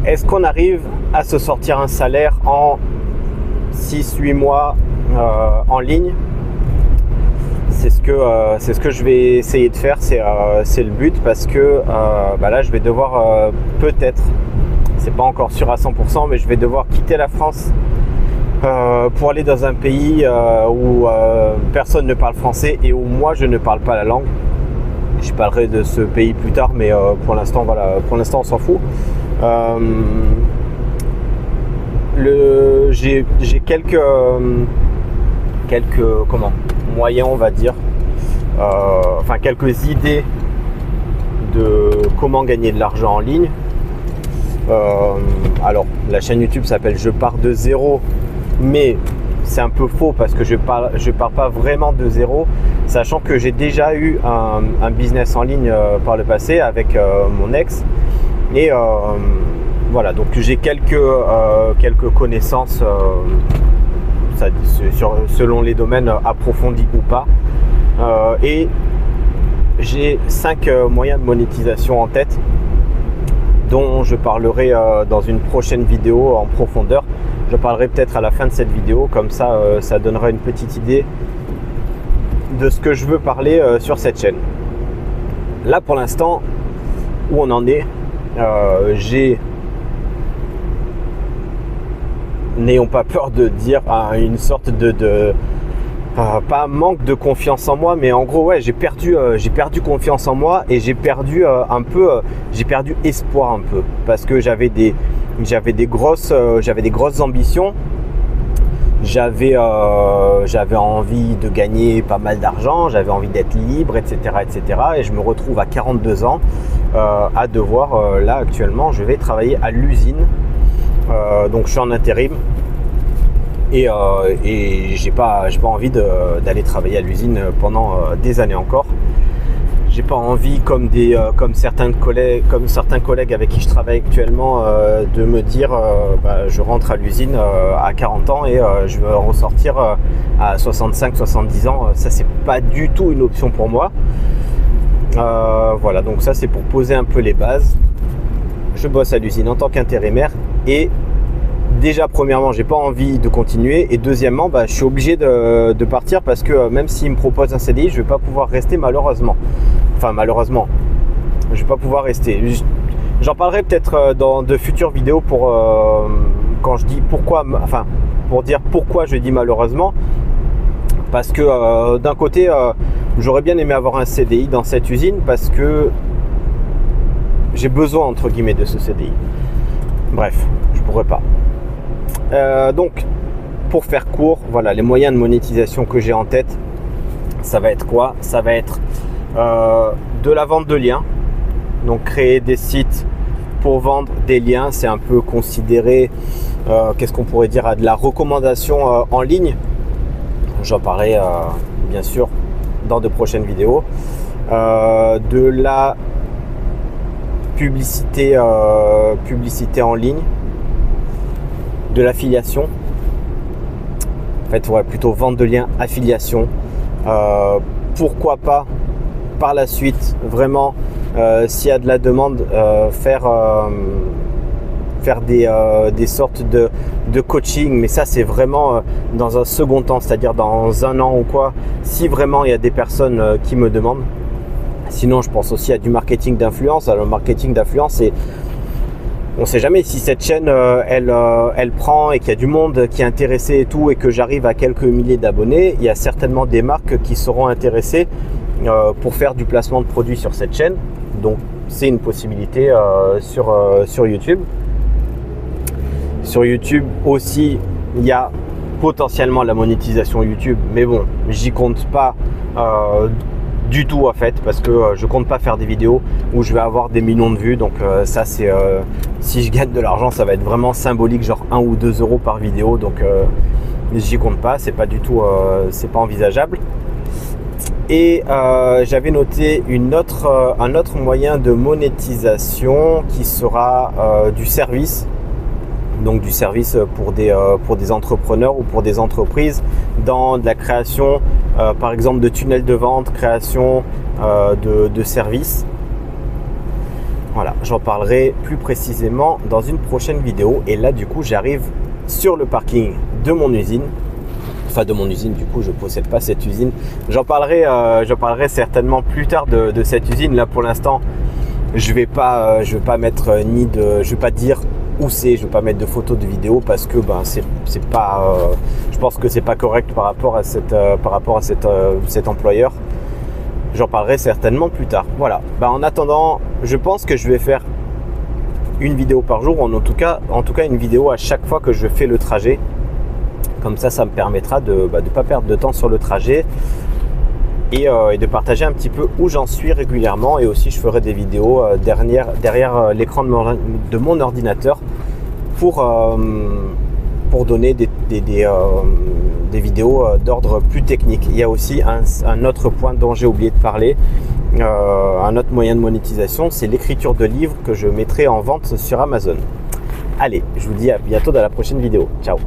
est-ce qu'on arrive à se sortir un salaire en 6-8 mois en ligne? C'est ce que je vais essayer de faire, c'est le but, parce que là je vais devoir peut-être, c'est pas encore sûr à 100%, mais je vais devoir quitter la France pour aller dans un pays où personne ne parle français et où moi je ne parle pas la langue. Je parlerai de ce pays plus tard, mais pour l'instant voilà, pour l'instant on s'en fout. J'ai quelques moyens, on va dire, quelques idées de comment gagner de l'argent en ligne. Alors la chaîne YouTube s'appelle Je pars de zéro, mais c'est un peu faux parce que je pars pas vraiment de zéro, sachant que j'ai déjà eu un business en ligne par le passé avec mon ex, et voilà, donc j'ai quelques connaissances selon les domaines approfondis ou pas, et j'ai 5 moyens de monétisation en tête dont je parlerai dans une prochaine vidéo en profondeur. Je parlerai peut-être à la fin de cette vidéo, comme ça ça donnera une petite idée de ce que je veux parler sur cette chaîne. Là pour l'instant, où on en est, n'ayons pas peur de dire une sorte de pas manque de confiance en moi, mais en gros ouais, j'ai perdu confiance en moi, et j'ai perdu espoir un peu, parce que j'avais des grosses ambitions. J'avais envie de gagner pas mal d'argent, j'avais envie d'être libre, etc., et je me retrouve à 42 ans à devoir, là actuellement je vais travailler à l'usine, donc je suis en intérim, et j'ai pas envie d'aller travailler à l'usine pendant des années encore. J'ai pas envie, comme certains collègues avec qui je travaille actuellement, de me dire je rentre à l'usine à 40 ans et je veux ressortir à 65-70 ans. Ça, c'est pas du tout une option pour moi. Voilà, donc ça c'est pour poser un peu les bases. Je bosse à l'usine en tant qu'intérimaire, et déjà premièrement j'ai pas envie de continuer, et deuxièmement je suis obligé de partir, parce que même s'ils me proposent un CDI, je vais pas pouvoir rester malheureusement, je vais pas pouvoir rester. J'en parlerai peut-être dans de futures vidéos quand je dis pourquoi, pour dire pourquoi je dis malheureusement, parce que d'un côté j'aurais bien aimé avoir un CDI dans cette usine, parce que j'ai besoin entre guillemets de ce CDI. Bref, je pourrais pas. Donc pour faire court, voilà les moyens de monétisation que j'ai en tête. Ça va être quoi? Ça va être de la vente de liens, donc créer des sites pour vendre des liens. C'est un peu considéré, qu'est-ce qu'on pourrait dire, à de la recommandation en ligne. J'en parlerai bien sûr dans de prochaines vidéos. De la publicité en ligne, de l'affiliation, en fait ouais, plutôt vente de liens, affiliation, pourquoi pas par la suite vraiment s'il y a de la demande, faire des sortes de coaching, mais ça c'est vraiment dans un second temps, c'est-à-dire dans un an ou quoi, si vraiment il y a des personnes qui me demandent. Sinon je pense aussi à du marketing d'influence. Alors le marketing d'influence, on ne sait jamais si cette chaîne elle prend et qu'il y a du monde qui est intéressé et tout, et que j'arrive à quelques milliers d'abonnés. Il y a certainement des marques qui seront intéressées pour faire du placement de produits sur cette chaîne. Donc c'est une possibilité sur YouTube. Sur YouTube aussi, il y a potentiellement la monétisation YouTube, mais bon, j'y compte pas du tout en fait, parce que je compte pas faire des vidéos où je vais avoir des millions de vues. Donc ça c'est si je gagne de l'argent, ça va être vraiment symbolique, genre 1 ou 2 euros par vidéo. Donc j'y compte pas, c'est pas du tout c'est pas envisageable. Et j'avais noté un autre moyen de monétisation qui sera du service. Donc du service pour des entrepreneurs ou pour des entreprises, dans de la création par exemple de tunnels de vente, création de services. Voilà, j'en parlerai plus précisément dans une prochaine vidéo. Et là, du coup, j'arrive sur le parking de mon usine. Enfin, de mon usine, du coup, je ne possède pas cette usine. J'en parlerai certainement plus tard de cette usine. Là, pour l'instant, je vais pas mettre je vais pas dire où c'est, je vais pas mettre de photos, de vidéos parce que c'est pas, je pense que c'est pas correct par rapport à cet employeur. J'en parlerai certainement plus tard. Voilà. En attendant, je pense que je vais faire une vidéo par jour, en tout cas une vidéo à chaque fois que je fais le trajet. Comme ça me permettra de ne pas perdre de temps sur le trajet et de partager un petit peu où j'en suis régulièrement. Et aussi, je ferai des vidéos derrière l'écran de mon ordinateur pour donner des vidéos d'ordre plus technique. Il y a aussi un autre point dont j'ai oublié de parler, un autre moyen de monétisation, c'est l'écriture de livres que je mettrai en vente sur Amazon. Allez, je vous dis à bientôt dans la prochaine vidéo. Ciao.